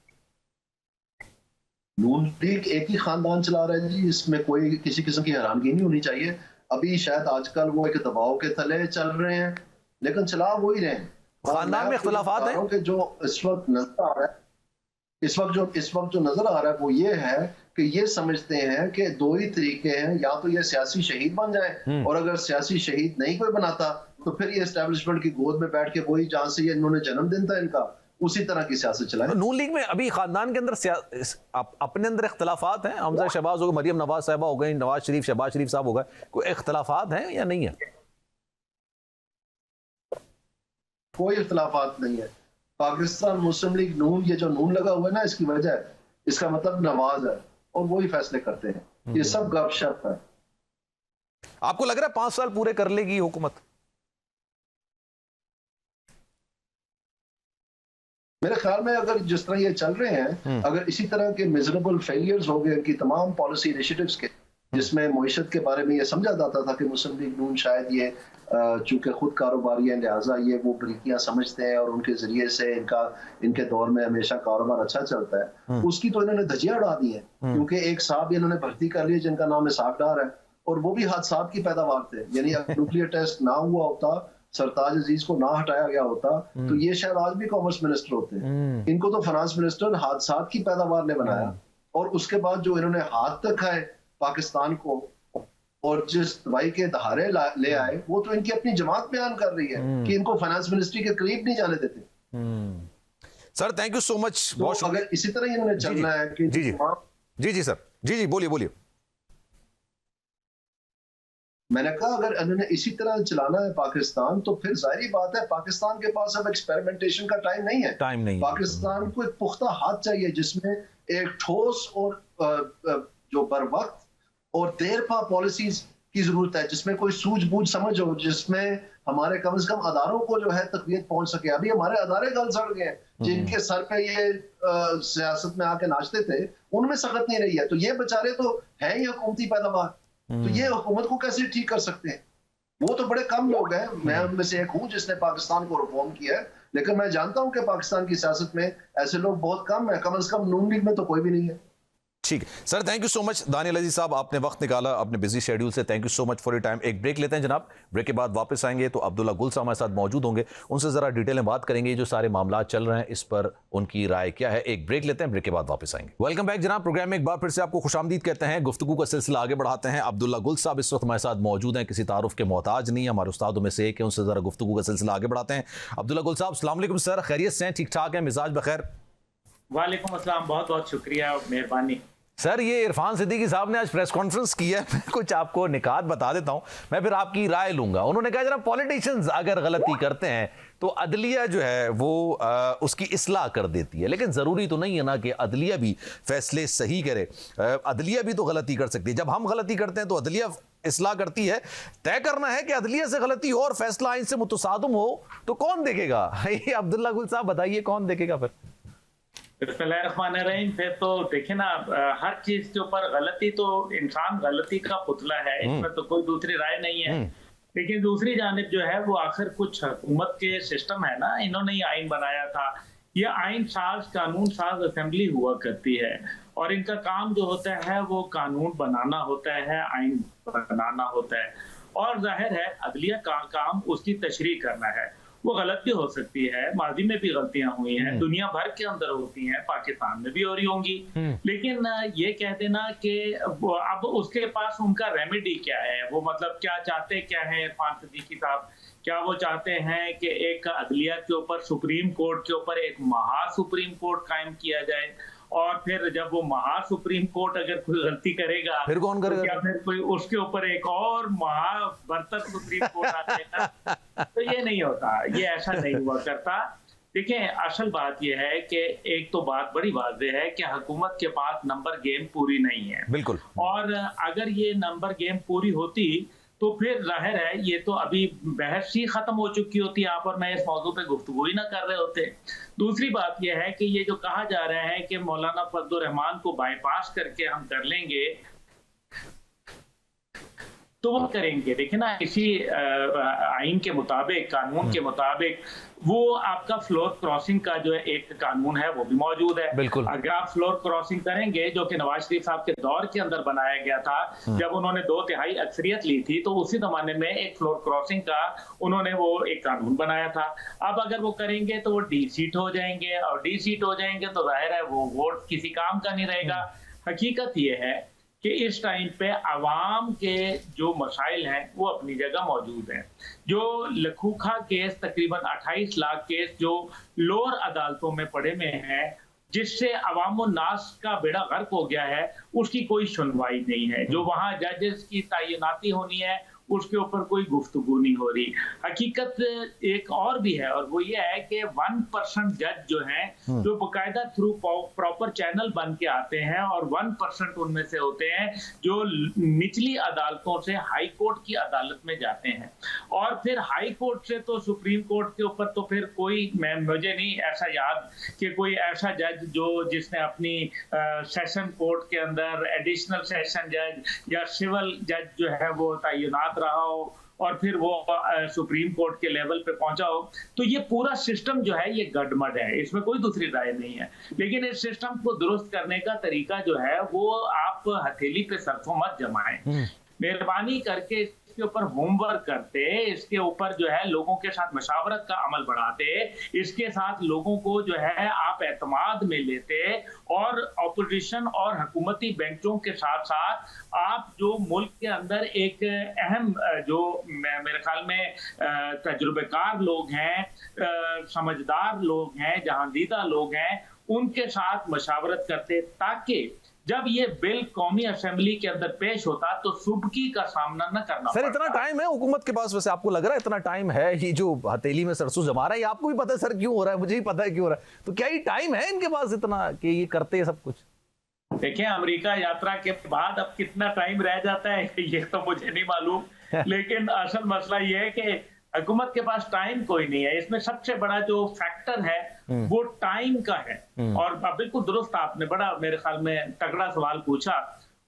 नून लीग एक ही खानदान चला रहा है जी, इसमें कोई किसी किस्म की हैरानगी नहीं होनी चाहिए। अभी शायद आजकल वो एक दबाव के तले चल रहे हैं, लेकिन चला वो ही रहे हैं। खानदान में इख्तिलाफात हैं कि जो इस वक्त नजर आ रहा है, इस वक्त जो नजर आ रहा है वो ये है कि ये समझते हैं कि दो ही तरीके हैं, या तो ये सियासी शहीद बन जाए, और अगर सियासी शहीद नहीं कोई बनाता तो फिर ये एस्टेब्लिशमेंट की गोद में बैठ के वही जहां से ये इन्होंने जन्मदिन था इनका, उसी तरह की सियासत चलाए। नून लीग में अभी खानदान के अंदर अपने अंदर इख्तिलाफात हैं? हमजा शहबाज हो गए, मरियम नवाज साहबा हो गई, नवाज शरीफ शहबाज शरीफ साहब हो गए, कोई इख्तिलाफात हैं या नहीं है? कोई इख्तिलाफात नहीं है। पाकिस्तान मुस्लिम लीग नून, ये जो नून लगा हुआ है ना, इसकी वजह है, इसका मतलब नवाज है और वही फैसले करते हैं। ये सब गपशप है। आपको लग रहा है 5 साल पूरे कर लेगी हुकूमत? मेरे ख्याल में अगर जिस तरह ये चल रहे हैं, अगर इसी तरह के मिजरेबल फेलियर्स हो गए कि तमाम पॉलिसी इनिशिएटिव्स के, जिसमें मईशत के बारे में ये समझा जाता था कि मुस्लिम लीग नून शायद ये चूंकि खुद कारोबारी है, लिहाजा ये वो बरीकियां समझते हैं और उनके जरिए से इनके दौर में हमेशा कारोबार अच्छा चलता है, उसकी तो इन्होंने धज्जियां उड़ा दी है। क्योंकि एक साहब इन्होंने भर्ती कर लिया जिनका नाम इसाक डार है, और वो भी हादसात की पैदावार थे। यानी अगर न्यूक्लियर टेस्ट ना हुआ होता, सरताज अजीज को ना हटाया गया होता, तो ये शायद आज भी कॉमर्स मिनिस्टर होते। इनको तो फाइनेंस मिनिस्टर हादसात की पैदावार ने बनाया, और उसके बाद जो इन्होंने हाथ तक है पाकिस्तान को और जिस दवाई के दहारे ले आए, वो तो इनकी अपनी जमात बयान कर रही है कि इनको फाइनेंस मिनिस्ट्री के करीब नहीं जाने देते। Sir thank you so much. तो अगर इसी तरह इन्होंने चलना है कि जी सर, जी बोलिए। मैंने कहा अगर इन्होंने इसी तरह चलाना है पाकिस्तान, तो फिर जाहिर बात है पाकिस्तान के पास अब एक्सपेरिमेंटेशन का टाइम नहीं है। पाकिस्तान को एक पुख्ता हाथ चाहिए जिसमें एक ठोस और जो बर वक्त और देर पा पॉलिसीज की जरूरत है, जिसमें कोई सूझबूझ समझ हो, जिसमें हमारे कम से कम अदारों को जो है तकवीत पहुंच सके। अभी हमारे अदारे गल सड़ गए हैं, जिनके सर पे ये सियासत में आके नाचते थे, उनमें सख्त नहीं रही है। तो ये बेचारे तो है ही हुकूमती पैदावार, तो ये हुकूमत को कैसे ठीक कर सकते हैं? वो तो बड़े कम लोग हैं, मैं उनमें से एक हूं जिसने पाकिस्तान को रिफॉर्म किया है, लेकिन मैं जानता हूं कि पाकिस्तान की सियासत में ऐसे लोग बहुत कम है। कम से कम नून लीग में तो कोई भी नहीं है। ठीक sir, thank you so much Daniyal Aziz साहब, आपने वक्त निकाला अपने बिजी शेड्यूल से। Thank you so much for your time. एक ब्रेक लेते हैं जनाब, ब्रेक के बाद वापस आएंगे तो अब्दुल्ला गुल साहब हमारे साथ मौजूद होंगे, उनसे जरा डिटेल में बात करेंगे जो सारे मामला चल रहे हैं इस पर उनकी राय क्या है। एक ब्रेक लेते हैं, ब्रेक के बाद वापस आएंगे। वेलकम बैक जनाब, प्रोग्राम में एक बार फिर से आपको खुशामदीद कहते हैं। गुफ्तगू का सिलसिला आगे बढ़ाते हैं। अब्दुल्ला गुल साहब इस वक्त हमारे साथ मौजूद हैं, किसी तारुफ के मोहताज नहीं, हमारे उस्तादों में से एक है, उनसे जरा गुफ्तगू का सिलसिला आगे बढ़ाते हैं। अब्दुल्ला गुल साहब अस्सलाम वालेकुम सर, खैरियत से हैं, ठीक ठाक हैं, मिजाज बखैर? वालेकुम अस्सलाम, बहुत बहुत शुक्रिया, मेहरबानी। सर ये इरफान सिद्दीकी साहब ने आज प्रेस कॉन्फ्रेंस की है, मैं कुछ आपको निकात बता देता हूं, मैं फिर आपकी राय लूंगा। उन्होंने कहा जरा पॉलिटिशियंस अगर गलती करते हैं तो अदलिया जो है वो उसकी इस्लाह कर देती है, लेकिन ज़रूरी तो नहीं है ना कि अदलिया भी फैसले सही करे। अदलिया भी तो गलती कर सकती है, जब हम गलती करते हैं तो अदलिया इस्लाह करती है। तय करना है कि अदलिया से गलती हो और फैसला आइन से मुतसादम हो तो कौन देखेगा? ये अब्दुल्ला गुल साहब बताइए, कौन देखेगा फिर? बिस्मिल्लाहिर्रहमानिर्रहीम। फिर तो देखे ना, हर चीज के ऊपर गलती, तो इंसान गलती का पुतला है, इसमें तो कोई दूसरी राय नहीं है। लेकिन दूसरी जानिब जो है वो आखिर कुछ हुकूमत के सिस्टम है ना, इन्होंने ही आइन बनाया था। ये आइन साज, कानून साज असेंबली हुआ करती है और इनका काम जो होता है वो कानून बनाना होता है, आइन बनाना होता है। और जाहिर है अदलिया का काम उसकी तशरीह करना है। वो गलत भी हो सकती है, माजी में भी गलतियां हुई हैं, दुनिया भर के अंदर होती हैं, पाकिस्तान में भी हो रही होंगी। लेकिन ये कह देना कि अब उसके पास उनका रेमेडी क्या है, वो मतलब क्या चाहते क्या है इरफान सिद्दीकी साहब? क्या वो चाहते हैं कि एक अदलिया के ऊपर, सुप्रीम कोर्ट के ऊपर एक महा सुप्रीम कोर्ट कायम किया जाए, और फिर जब वो महा सुप्रीम कोर्ट अगर कोई गलती करेगा फिर कौन करेगा? तो क्या फिर कोई उसके ऊपर एक और महा बर्तर सुप्रीम कोर्ट आ जाएगा? तो ये नहीं होता, ये ऐसा नहीं हुआ करता। देखिए, असल बात यह है कि एक तो बात बड़ी वाज़ेह है कि हुकूमत के पास नंबर गेम पूरी नहीं है। बिल्कुल। और अगर ये नंबर गेम पूरी होती तो फिर जाहिर है ये तो अभी बहस ही खत्म हो चुकी होती, यहाँ पर मैं इस मौजू पे गुफ्तगू ही ना कर रहे होते। दूसरी बात यह है कि ये जो कहा जा रहा है कि मौलाना फजलुर रहमान को बाईपास करके हम कर लेंगे, तो वो करेंगे। देखिए ना, इसी आइन के मुताबिक, कानून के मुताबिक, वो आपका फ्लोर क्रॉसिंग का जो है एक कानून है वो भी मौजूद है। बिल्कुल। अगर आप फ्लोर क्रॉसिंग करेंगे, जो कि नवाज शरीफ साहब के दौर के अंदर बनाया गया था, जब उन्होंने 2/3 अक्सरियत ली थी, तो उसी जमाने में एक फ्लोर क्रॉसिंग का उन्होंने वो एक कानून बनाया था। अब अगर वो करेंगे तो वो डी सीट हो जाएंगे, और डी सीट हो जाएंगे तो जाहिर है वो वोट किसी काम का नहीं रहेगा। हकीकत ये है कि इस टाइम पे अवाम के जो मसाइल हैं वो अपनी जगह मौजूद हैं। जो लखूखा केस, तकरीबन 28 लाख केस जो लोअर अदालतों में पड़े हुए हैं, जिससे अवाम नास का बेड़ा गर्क हो गया है, उसकी कोई सुनवाई नहीं है। जो वहाँ जजेस की तैनाती होनी है उसके ऊपर कोई गुफ्तगू नहीं हो रही। हकीकत एक और भी है, और वो ये है कि 1% जज जो हैं, जो बाकायदा थ्रू प्रॉपर चैनल बन के आते हैं, और 1% उनमें से होते हैं जो निचली अदालतों से हाई कोर्ट की अदालत में जाते हैं। और फिर हाई कोर्ट से तो सुप्रीम कोर्ट के ऊपर तो फिर कोई, मुझे नहीं ऐसा याद कि कोई ऐसा जज जिसने अपनी सेशन कोर्ट के अंदर एडिशनल सेशन जज या सिविल जज जो है वो तैनात रहा हो और फिर वो सुप्रीम कोर्ट के लेवल पे पहुंचा हो। तो ये पूरा सिस्टम जो है ये गडमड है, इसमें कोई दूसरी राय नहीं है। लेकिन इस सिस्टम को दुरुस्त करने का तरीका जो है वो आप हथेली पे सरसों मत जमाएं। मेहरबानी करके इसके ऊपर होमवर्क करते, इसके ऊपर जो है लोगों के साथ मशावरत का अमल बढ़ाते, इसके साथ लोगों को जो है आप एतमाद में लेते, और ऑपोजिशन और हुकूमती बेंचों के साथ साथ आप जो मुल्क के अंदर एक अहम, जो मेरे ख्याल में तजुर्बेकार लोग हैं, समझदार लोग हैं, जहांदीदा लोग हैं, उनके साथ मशावरत करते, ताकि जब ये बिल कौमी असेंबली के अंदर पेश होता तो सुबकी का सामना न करना सर। इतना टाइम है हुकूमत के पास? वैसे आपको लग रहा है इतना टाइम है? ये जो हथेली में सरसों जमा रहा है, ये आपको भी पता है सर क्यों हो रहा है, मुझे भी पता है क्यों हो रहा है। तो क्या ये टाइम है इनके पास इतना कि ये करते हैं सब कुछ? देखिए, अमेरिका यात्रा के बाद अब कितना टाइम रह जाता है ये तो मुझे नहीं मालूम। लेकिन असल मसला ये है कि हुकूमत के पास टाइम कोई नहीं है। इसमें सबसे बड़ा जो फैक्टर है वो टाइम का है। और बिल्कुल दुरुस्त आपने बड़ा मेरे ख्याल में तगड़ा सवाल पूछा।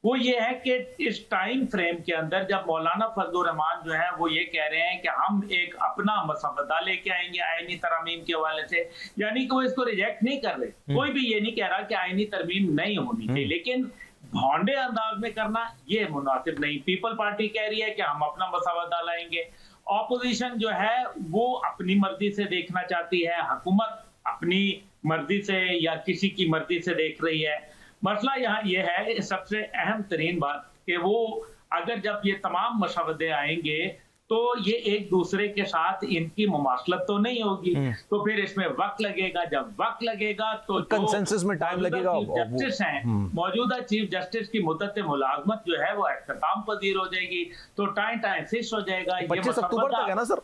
वो ये है कि इस टाइम फ्रेम के अंदर जब मौलाना फजलुर रहमान जो है वो ये कह रहे हैं कि हम एक अपना मसवदा लेके आएंगे आईनी तरमीम के हवाले से, यानी कि वो इसको रिजेक्ट नहीं कर रहे। कोई भी ये नहीं कह रहा कि आईनी तरमीम नहीं होनी चाहिए, लेकिन भौंडे अंदाज में करना ये मुनासिब नहीं। पीपल पार्टी कह रही है कि हम अपना मसवदा लाएंगे, ऑपोजिशन जो है वो अपनी मर्जी से देखना चाहती है, हुकूमत अपनी मर्जी से या किसी की मर्जी से देख रही है। मसला यहाँ ये है, सबसे अहम तरीन बात कि वो अगर जब ये तमाम मसवदे आएंगे तो ये एक दूसरे के साथ इनकी मुमासलत तो नहीं होगी, तो फिर इसमें वक्त लगेगा। जब वक्त लगेगा तो कंसेंसस में टाइम लगेगा। जस्टिस हैं, मौजूदा चीफ जस्टिस की मुद्दत मुलाजमत जो है वो इख्तिताम पजीर हो जाएगी, तो टाइम फिक्स हो जाएगा। 25 अक्टूबर तक है ना सर?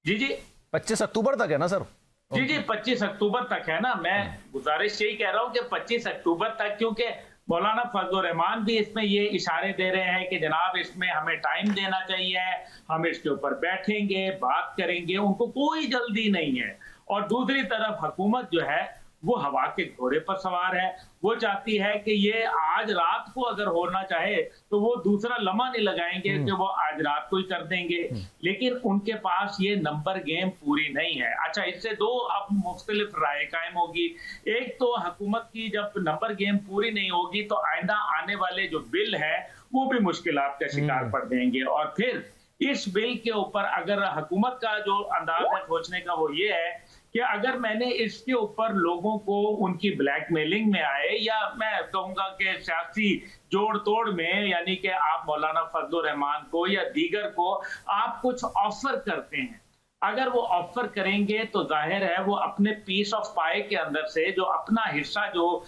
जी 25 अक्टूबर तक है ना सर? जी 25 अक्टूबर तक है ना। मैं गुजारिश यही कह रहा हूँ कि 25 अक्टूबर तक, क्योंकि मौलाना फजलुर रहमान भी इसमें ये इशारे दे रहे हैं कि जनाब इसमें हमें टाइम देना चाहिए, हम इसके ऊपर बैठेंगे, बात करेंगे, उनको कोई जल्दी नहीं है। और दूसरी तरफ हुकूमत जो है वो हवा के घोड़े पर सवार है। वो चाहती है कि ये आज रात को अगर होना चाहे तो वो दूसरा लम्हा नहीं लगाएंगे कि वो आज रात को ही कर देंगे, लेकिन उनके पास ये नंबर गेम पूरी नहीं है। अच्छा, इससे दो अब मुख्तलिफ राय कायम होगी। एक तो हुकूमत की जब नंबर गेम पूरी नहीं होगी तो आइंदा आने वाले जो बिल है वो भी मुश्किलात का शिकार पड़ जाएंगे। और फिर इस बिल के ऊपर अगर हुकूमत का जो अंदाज है सोचने का वो ये है कि अगर मैंने इसके ऊपर लोगों को उनकी ब्लैकमेलिंग में आए, या मैं कहूंगा कि सियासी जोड़ तोड़ में, यानी कि आप मौलाना फजलुर रहमान को या दीगर को आप कुछ ऑफर करते हैं, अगर वो ऑफर करेंगे तो जाहिर है वो अपने पीस ऑफ पाई के अंदर से जो अपना हिस्सा, जो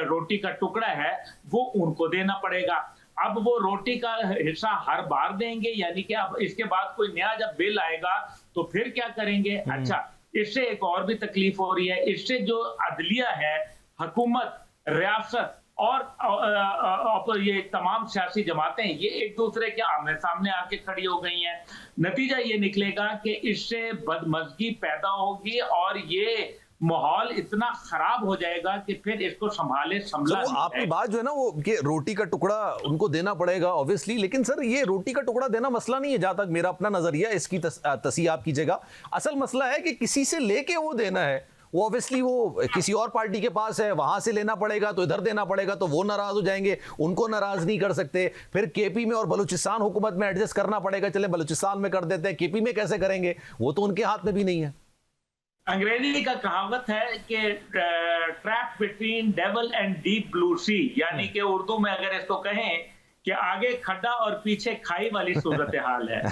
रोटी का टुकड़ा है, वो उनको देना पड़ेगा। अब वो रोटी का हिस्सा हर बार देंगे, यानी कि अब इसके बाद कोई नया जब बिल आएगा तो फिर क्या करेंगे? अच्छा, इससे एक और भी तकलीफ हो रही है। इससे जो अदलिया है, हुकूमत, रियासत और ये तमाम सियासी जमातें, ये एक दूसरे के आमने सामने आके खड़ी हो गई हैं। नतीजा ये निकलेगा कि इससे बदमज़गी पैदा होगी और ये माहौल इतना खराब हो जाएगा कि फिर इसको संभाले संभला। तो आपकी बात जो है ना वो कि रोटी का टुकड़ा उनको देना पड़ेगा ऑब्वियसली, लेकिन सर ये रोटी का टुकड़ा देना मसला नहीं है, जहां तक मेरा अपना नजरिया है, इसकी तस्हीह आप कीजिएगा। असल मसला है कि किसी से लेके वो देना है, वो ऑब्वियसली वो किसी और पार्टी के पास है, वहां से लेना पड़ेगा तो इधर देना पड़ेगा, तो वो नाराज हो जाएंगे, उनको नाराज नहीं कर सकते। फिर केपी में और बलूचिस्तान हुकूमत में एडजस्ट करना पड़ेगा, चले बलूचिस्तान में कर देते हैं, केपी में कैसे करेंगे, वो तो उनके हाथ में भी नहीं है। अंग्रेजी का कहावत है कि trap between devil and deep blue sea, यानी कि उर्दू में अगर इसको कहें कि आगे खड्डा और पीछे खाई वाली सूरत हाल है।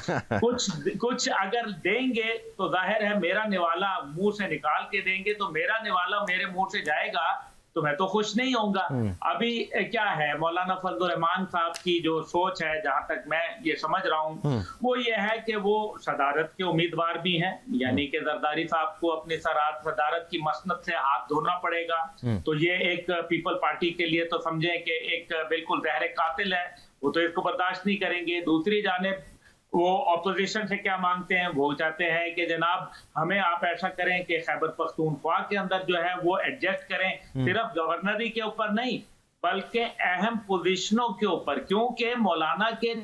कुछ अगर देंगे तो जाहिर है मेरा निवाला मुंह से निकाल के देंगे, तो मेरा निवाला मेरे मुंह से जाएगा तो मैं तो खुश नहीं होऊंगा। अभी क्या है, मौलाना फजलुर रहमान साहब की जो सोच है, जहां तक मैं ये समझ रहा हूं, वो ये है कि वो सदारत के उम्मीदवार भी हैं, यानी कि जरदारी साहब को अपनी सदारत की मसनद से हाथ धोना पड़ेगा। तो ये एक पीपल पार्टी के लिए तो समझे कि एक बिल्कुल जहर कातिल है, वो तो इसको बर्दाश्त नहीं करेंगे। दूसरी जानिब वो ऑपोजिशन से क्या मांगते हैं, वो चाहते हैं कि जनाब हमें आप ऐसा करें कि खैबर पख्तूनख्वा के अंदर जो है वो एडजस्ट करें, सिर्फ गवर्नरी के ऊपर नहीं बल्कि अहम पोजीशनों के ऊपर, क्योंकि मौलाना के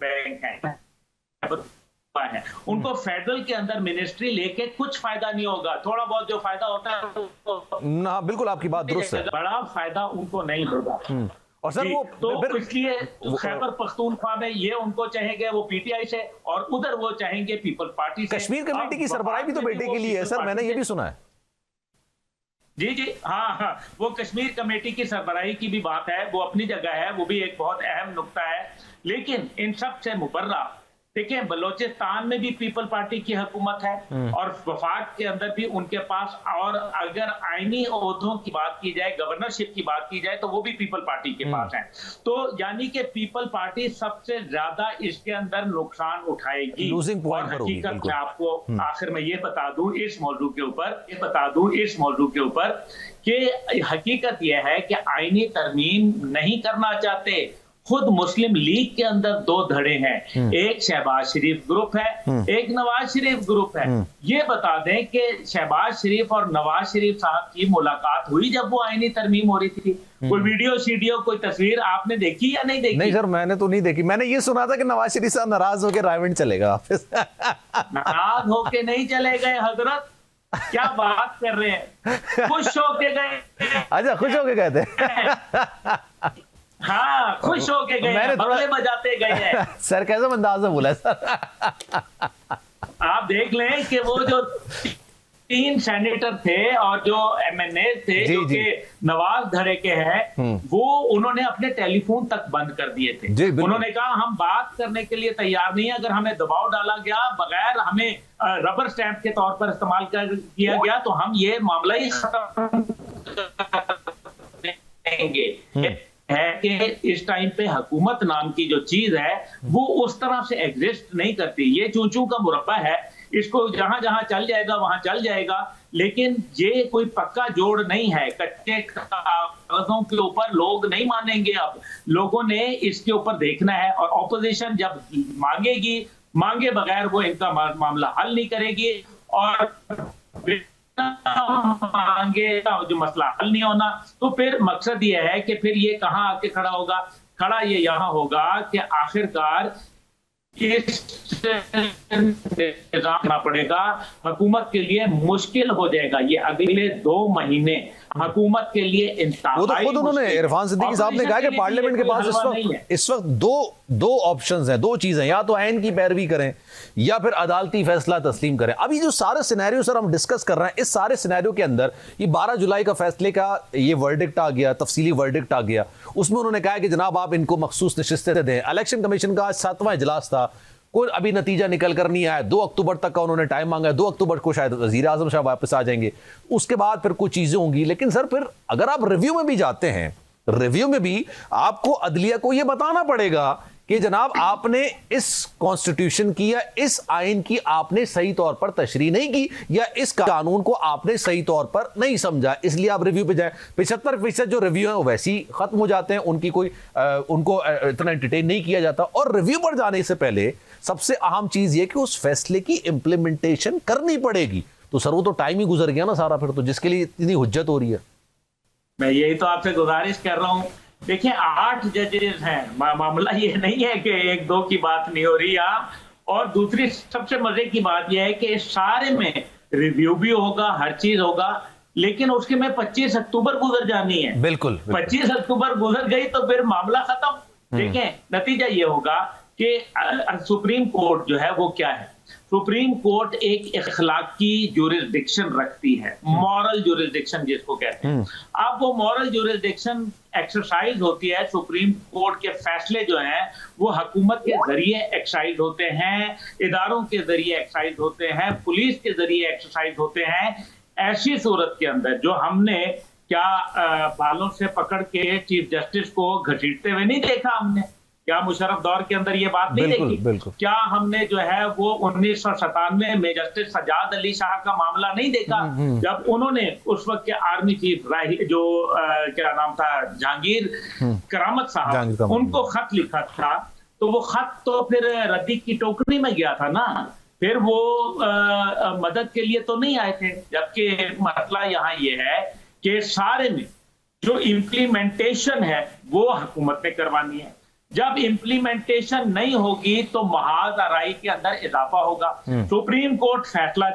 बैंक हैं, उनको फेडरल के अंदर मिनिस्ट्री लेके कुछ फायदा नहीं होगा। थोड़ा बहुत जो फायदा होता है ना, बिल्कुल आपकी बात दुरुस्त है, बड़ा फायदा उनको नहीं होगा। और सर वो तो इसलिए खैबर पख्तूनख्वा में ये उनको चाहेंगे वो पीटीआई से, और उधर वो चाहेंगे पीपल पार्टी से। कश्मीर कमेटी की सरबराही भी तो बेटे के लिए है सर, मैंने ये भी सुना है। जी हाँ, वो कश्मीर कमेटी की सरबराही की भी बात है, वो अपनी जगह है, वो भी एक बहुत अहम नुक्ता है। लेकिन इन सब से मुबर्रा देखिए, बलोचिस्तान में भी पीपल पार्टी की हुकूमत है और वफाक के अंदर भी उनके पास, और अगर आईनी ओहदों की बात की जाए, गवर्नरशिप की बात की जाए, तो वो भी पीपल पार्टी के पास है। तो यानी कि पीपल पार्टी सबसे ज्यादा इसके अंदर नुकसान उठाएगी। और हकीकत में आपको आखिर में ये बता दूं इस मौजू के ऊपर कि हकीकत यह है कि आईनी तरमीम नहीं करना चाहते, खुद मुस्लिम लीग के अंदर दो धड़े हैं, एक शहबाज शरीफ ग्रुप है, एक नवाज शरीफ ग्रुप है। ये बता दें कि शहबाज शरीफ और नवाज शरीफ साहब की मुलाकात हुई जब वो आईनी तरमीम हो रही थी? कोई वीडियो कोई तस्वीर आपने देखी या नहीं देखी? नहीं सर, मैंने तो नहीं देखी। मैंने ये सुना था कि नवाज शरीफ साहब नाराज होकर रायवेंड चले गए वापस। नाराज होके नहीं चले गए हजरत, क्या बात कर रहे हैं, खुश होके गए। अच्छा, खुश होके गए थे। हाँ, खुश होके गए, मैंने बगले बजाते गए हैं। सर कैसे अंदाज में बोला सर? आप देख लें कि वो जो 3 सेनेटर थे और जो एमएनए थे जो कि नवाज धड़े के हैं, वो उन्होंने अपने टेलीफोन तक बंद कर दिए थे। उन्होंने कहा हम बात करने के लिए तैयार नहीं है, अगर हमें दबाव डाला गया, बगैर हमें रबर स्टैंप के तौर पर इस्तेमाल किया गया तो हम ये मामला ही खत्म करेंगे। है कि इस टाइम पे हुकूमत नाम की जो चीज है वो उस तरह से एग्जिस्ट नहीं करती। ये चूचू का मुरब्बा है, इसको जहां जहां चल जाएगा वहां चल जाएगा, लेकिन ये कोई पक्का जोड़ नहीं है। कच्चे कागजों के ऊपर लोग नहीं मानेंगे। अब लोगों ने इसके ऊपर देखना है और ऑपोजिशन जब मांगे बगैर वो इनका मामला हल नहीं करेगी और मांगे जो मसला हल नहीं होना, तो फिर मकसद ये है कि फिर ये कहां आके खड़ा होगा? खड़ा ये यहां होगा कि आखिरकार करना पड़ेगा, हुकूमत के लिए मुश्किल हो जाएगा। ये अगले 2 महीने हुकूमत के लिए इंतहाई वो तो खुद उन्होंने इरफान सिद्दीकी साहब ने कहा कि पार्लियामेंट के पास इस वक्त दो ऑप्शंस हैं, 2 चीजें, या तो आइन की पैरवी करें या फिर अदालती फैसला तस्लीम करें। अभी जो सारे सिनेरियो सर हम डिस्कस कर रहे हैं, इस सारे सिनेरियो के अंदर ये 12 जुलाई का फैसले का ये वर्डिक्ट आ गया, तफसीली वर्डिक्ट आ गया। उसमें उन्होंने कहा कि जनाब आप इनको मखसूस नशिस्तें दें। इलेक्शन कमीशन का 7वां इजलास था, कोई अभी नतीजा निकल कर नहीं आया। 2 अक्टूबर तक का उन्होंने टाइम मांगा है, 2 अक्टूबर को शायद वजीर आजम साहब वापस आ जाएंगे, उसके बाद फिर कुछ चीजें होंगी। लेकिन सर फिर अगर आप रिव्यू में भी जाते हैं, रिव्यू में भी आपको अदलिया को यह बताना पड़ेगा कि जनाब आपने इस कॉन्स्टिट्यूशन की या इस आइन की आपने सही तौर पर तशरीह नहीं की या इस कानून को आपने सही तौर पर नहीं समझा, इसलिए आप रिव्यू पे जाए। 75% जो रिव्यू है वो वैसे ही खत्म हो जाते हैं, उनको इतना एंटरटेन नहीं किया जाता। और रिव्यू पर जाने से पहले सबसे अहम चीज ये कि उस फैसले की इंप्लीमेंटेशन करनी पड़ेगी। तो सर वो तो टाइम ही गुजर गया ना सारा, फिर तो जिसके लिए इतनी हुज्जत हो रही है। मैं यही तो आपसे गुजारिश कर रहा हूं। देखिए 8 जजेस हैं, मामला ये नहीं है कि 1-2 की बात नहीं हो रही यहाँ। और दूसरी सबसे मजे की बात यह है कि इस सारे में रिव्यू भी होगा, हर चीज होगा, लेकिन उसके में 25 अक्टूबर गुजर जानी है। बिल्कुल 25 अक्टूबर गुजर गई तो फिर मामला खत्म। देखें नतीजा ये होगा कि सुप्रीम कोर्ट जो है वो क्या है, सुप्रीम कोर्ट एक इखलाकी जुरिस्डिक्शन रखती है, मॉरल जुरिस्डिक्शन जिसको कहते हैं। अब वो मॉरल जुरिस्डिक्शन एक्सरसाइज होती है, सुप्रीम कोर्ट के फैसले जो हैं वो हुकूमत के जरिए एक्सरसाइज होते हैं, इदारों के जरिए एक्सरसाइज होते हैं, पुलिस के जरिए एक्सरसाइज होते हैं। ऐसी सूरत के अंदर जो हमने क्या बालों से पकड़ के चीफ जस्टिस को घसीटते हुए नहीं देखा, हमने क्या मुशर्रफ दौर के अंदर ये बात नहीं देखी? क्या हमने जो है वो 1997 में जस्टिस सजाद अली शाह का मामला नहीं देखा, जब उन्होंने उस वक्त के आर्मी चीफ जो क्या नाम था, जहांगीर करामत साहब, उनको खत लिखा था? तो वो खत तो फिर रद्दी की टोकरी में गया था ना, फिर वो मदद के लिए तो नहीं आए थे। जबकि मसला यहाँ ये है कि सारे में जो इम्प्लीमेंटेशन है वो हुकूमत ने करवानी है। जब इम्प्लीमेंटेशन नहीं होगी तो महाज आराई के अंदर इजाफा होगा। सुप्रीम कोर्ट फैसला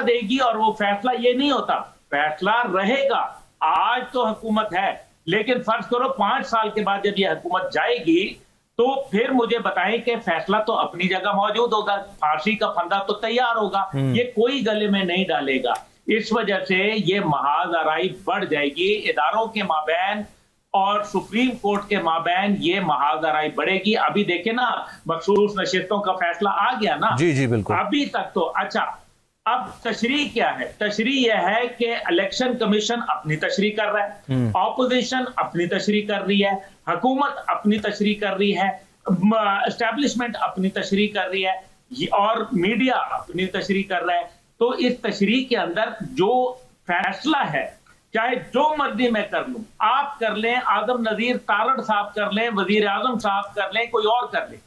देगी और वो फैसला ये नहीं होता, फैसला रहेगा। आज तो हुकूमत है, लेकिन फर्ज करो 5 साल के बाद जब ये हुकूमत जाएगी तो फिर मुझे बताएं कि फैसला तो अपनी जगह मौजूद होगा, फांसी का फंदा तो तैयार होगा, ये कोई गले में नहीं डालेगा। इस वजह से ये महाज आराई बढ़ जाएगी इदारों के माबैन और सुप्रीम कोर्ट के माबैन, ये महाजराई बढ़ेगी। अभी देखे ना, मखसूस नशिस्तों का फैसला आ गया ना। जी बिल्कुल। अभी तक तो अच्छा, अब तशरीह क्या है? तशरीह यह है कि इलेक्शन कमीशन अपनी तशरीह कर रहा है, ऑपोजिशन अपनी तशरीह कर रही है, हुकूमत अपनी तशरीह कर रही है, एस्टेब्लिशमेंट अपनी तशरीह कर रही है और मीडिया अपनी तशरीह कर रहा है। तो इस तशरीह के अंदर जो फैसला है चाहे जो मर्जी मैं कर लूं, आप कर लें, आदम नजीर तारड़ साहब कर लें, वजीर आजम साहब कर लें, कोई और कर ले,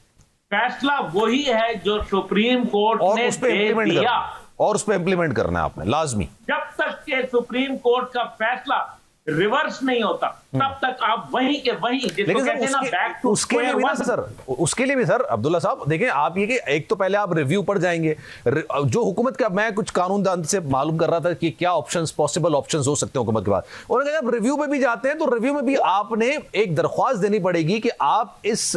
फैसला वही है जो सुप्रीम कोर्ट ने दे दिया और उस पर इंप्लीमेंट करना है आपने लाजमी। जब तक के सुप्रीम कोर्ट का फैसला रिवर्स नहीं होता तब तक आप वहीं के वहीं, जिसको कहते हैं ना बैक टू उसके लिए भी ना सर, उसके लिए भी सर अब्दुल्ला साहब देखें, आप ये कि एक तो पहले आप रिव्यू पर जाएंगे, जो हुकूमत का, मैं कुछ कानूनदान से मालूम कर रहा था कि क्या ऑप्शंस, पॉसिबल ऑप्शंस हो सकते हैं हुकूमत के बाद, उन्होंने कहा जब रिव्यू में भी जाते हैं तो रिव्यू में भी आपने एक दरख्वास्त देनी पड़ेगी कि आप इस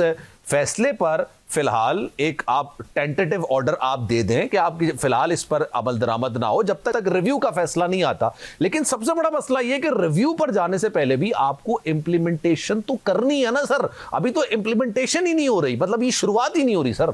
फैसले पर फिलहाल एक आप टेंटेटिव ऑर्डर आप दे दें कि आप फिलहाल इस पर अमल दरामद ना हो जब तक रिव्यू का फैसला नहीं आता। लेकिन सबसे बड़ा मसला यह कि रिव्यू पर जाने से पहले भी आपको इंप्लीमेंटेशन तो करनी है ना सर, अभी तो इंप्लीमेंटेशन ही नहीं हो रही, मतलब ये शुरुआत ही नहीं हो रही सर।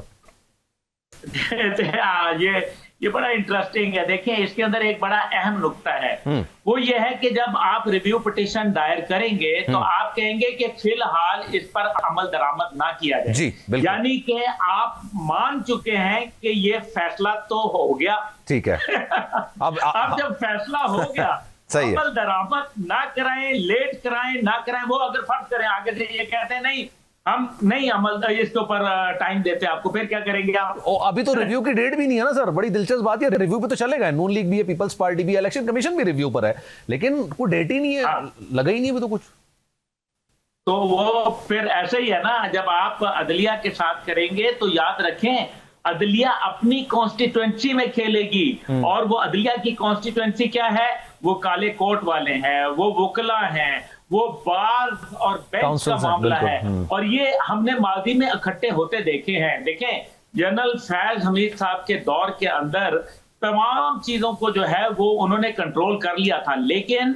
ये बड़ा इंटरेस्टिंग है। देखिए, इसके अंदर एक बड़ा अहम नुक्ता है, वो ये है कि जब आप रिव्यू पिटीशन दायर करेंगे तो आप कहेंगे कि फिलहाल इस पर अमल दरामद ना किया जाए, जी, यानी कि आप मान चुके हैं कि ये फैसला तो हो गया, ठीक है। अब जब फैसला हो गया अमल दरामद ना कराएं, लेट कराएं ना कराएं, वो अगर फर्ज करें आगे से ये कहते हैं नहीं हम नहीं अमल इसके ऊपर टाइम देते आपको, फिर क्या करेंगे आप? अभी तो रिव्यू की डेट भी नहीं है ना सर, बड़ी दिलचस्प बात है, रिव्यू पे तो चलेगा, नून लीग भी है, पीपल्स पार्टी भी है, इलेक्शन कमीशन भी रिव्यू पर है, लेकिन कोई डेट ही नहीं है, लगा ही नहीं अभी तो कुछ। तो वो फिर ऐसे ही है ना, जब आप अदलिया के साथ करेंगे तो याद रखें अदलिया अपनी कॉन्स्टिट्यूएंसी में खेलेगी, और वो अदलिया की कॉन्स्टिट्यूएंसी क्या है? वो काले कोट वाले हैं, वो वकला हैं, वो बार और बेंच का मामला है, और ये हमने माजी में इकट्ठे होते देखे हैं। देखें, जनरल फैज हमीद साहब के दौर के अंदर तमाम चीजों को जो है वो उन्होंने कंट्रोल कर लिया था, लेकिन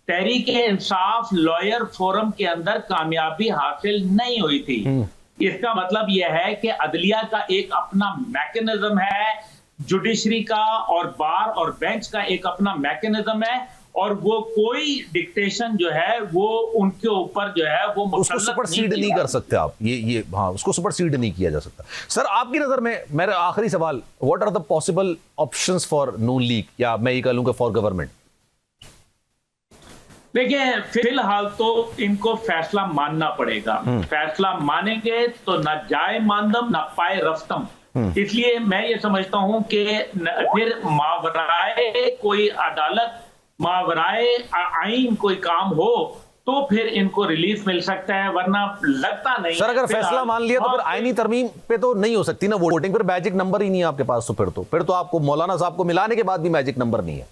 तहरीक इंसाफ लॉयर फोरम के अंदर कामयाबी हासिल नहीं हुई थी। इसका मतलब यह है कि अदलिया का एक अपना मैकेनिज्म है, जुडिशरी का और बार और बेंच का एक अपना मैकेनिज्म है, और वो कोई डिक्टेशन जो है वो उनके ऊपर जो है वो उसको सुपरसीड नहीं कर सकते आप, ये हाँ, उसको सुपरसीड नहीं किया जा सकता। सर आपकी नजर में मेरा आखिरी सवाल, what are the possible options for Noon League, या मैं ये कह लूंगा फॉर गवर्नमेंट? देखिए, फिलहाल तो इनको फैसला मानना पड़ेगा, फैसला मानेंगे तो न जाए मानदम न पाए रफ्तम। इसलिए मैं ये समझता हूं कि फिर मावराए कोई अदालत, मावराए आइन कोई काम हो तो फिर इनको रिलीफ मिल सकता है, वरना लगता नहीं। सर अगर फैसला मान लिया तो फिर आईनी तरमीम पे तो नहीं हो सकती ना वोटिंग, फिर मैजिक नंबर ही नहीं है आपके पास, तो फिर तो आपको मौलाना साहब को मिलाने के बाद भी मैजिक नंबर नहीं है।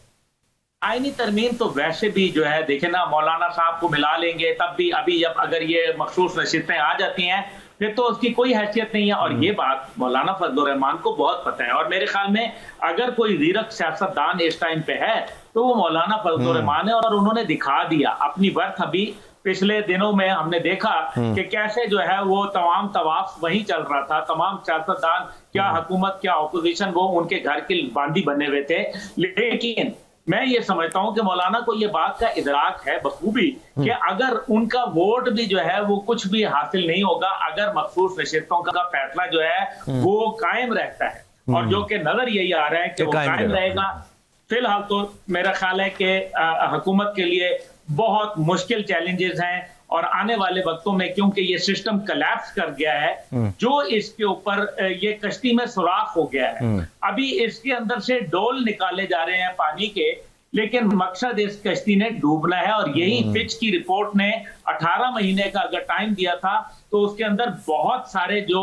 आईनी तरमीम तो वैसे भी जो है देखे ना, मौलाना साहब को मिला लेंगे तब भी, अभी जब अगर ये मखसूस नशिस्तें आ जाती हैं फिर तो उसकी कोई हैसियत नहीं है, और ये बात मौलाना फजलुर रहमान को बहुत पता है। और मेरे ख्याल में अगर कोई रीरक सियासतदान इस टाइम पे है तो वो मौलाना फजलुर रहमान है, और उन्होंने दिखा दिया अपनी वर्थ। अभी पिछले दिनों में हमने देखा कि कैसे जो है वो तमाम तवाफ वहीं चल रहा था, तमाम सियासतदान क्या हुकूमत क्या ऑपोजिशन वो उनके घर के बांदी बने हुए थे। लेकिन मैं ये समझता हूं कि मौलाना को ये बात का इदराक है बखूबी कि अगर उनका वोट भी जो है वो कुछ भी हासिल नहीं होगा अगर मखसूस नशिस्तों का फैसला जो है वो कायम रहता है, और जो कि नजर यही आ रहा है कि वो कायम रहेगा। फिलहाल तो मेरा ख्याल है कि हुकूमत के लिए बहुत मुश्किल चैलेंजेस हैं, और आने वाले वक्तों में क्योंकि ये सिस्टम कोलैप्स कर गया है, जो इसके ऊपर ये कश्ती में सुराख हो गया है, अभी इसके अंदर से डोल निकाले जा रहे हैं पानी के, लेकिन मकसद इस कश्ती ने डूबना है। और यही फिच की रिपोर्ट ने 18 महीने का अगर टाइम दिया था तो उसके अंदर बहुत सारे जो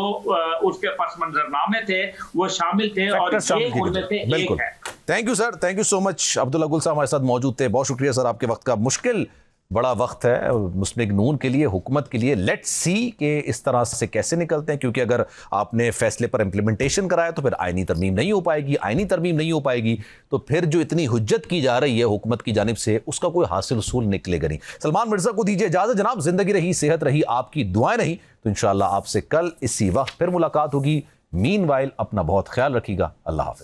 उसके पस मंजरनामे थे वो शामिल थे, और ये उनमें से एक है। Thank you sir, thank you so much. Abdullah गुल साहब हमारे साथ मौजूद थे, बहुत शुक्रिया सर आपके वक्त का। मुश्किल बड़ा वक्त है मुस्लिम लीग नून के लिए, हुकूमत के लिए। लेट्स सी कि इस तरह से कैसे निकलते हैं, क्योंकि अगर आपने फैसले पर इंप्लीमेंटेशन कराया तो फिर आईनी तरमीम नहीं हो पाएगी, आईनी तरमीम नहीं हो पाएगी तो फिर जो इतनी हुज्जत की जा रही है हुकूमत की जानिब से उसका कोई हासिल उसूल निकलेगा नहीं। सलमान मिर्जा को दीजिए इजाजत जनाब, जिंदगी रही, सेहत रही, आपकी दुआएं रही तो इंशाअल्लाह आपसे कल इसी वक्त फिर मुलाकात होगी। मीनवाइल अपना बहुत ख्याल रखिएगा, अल्लाह हाफ़िज़।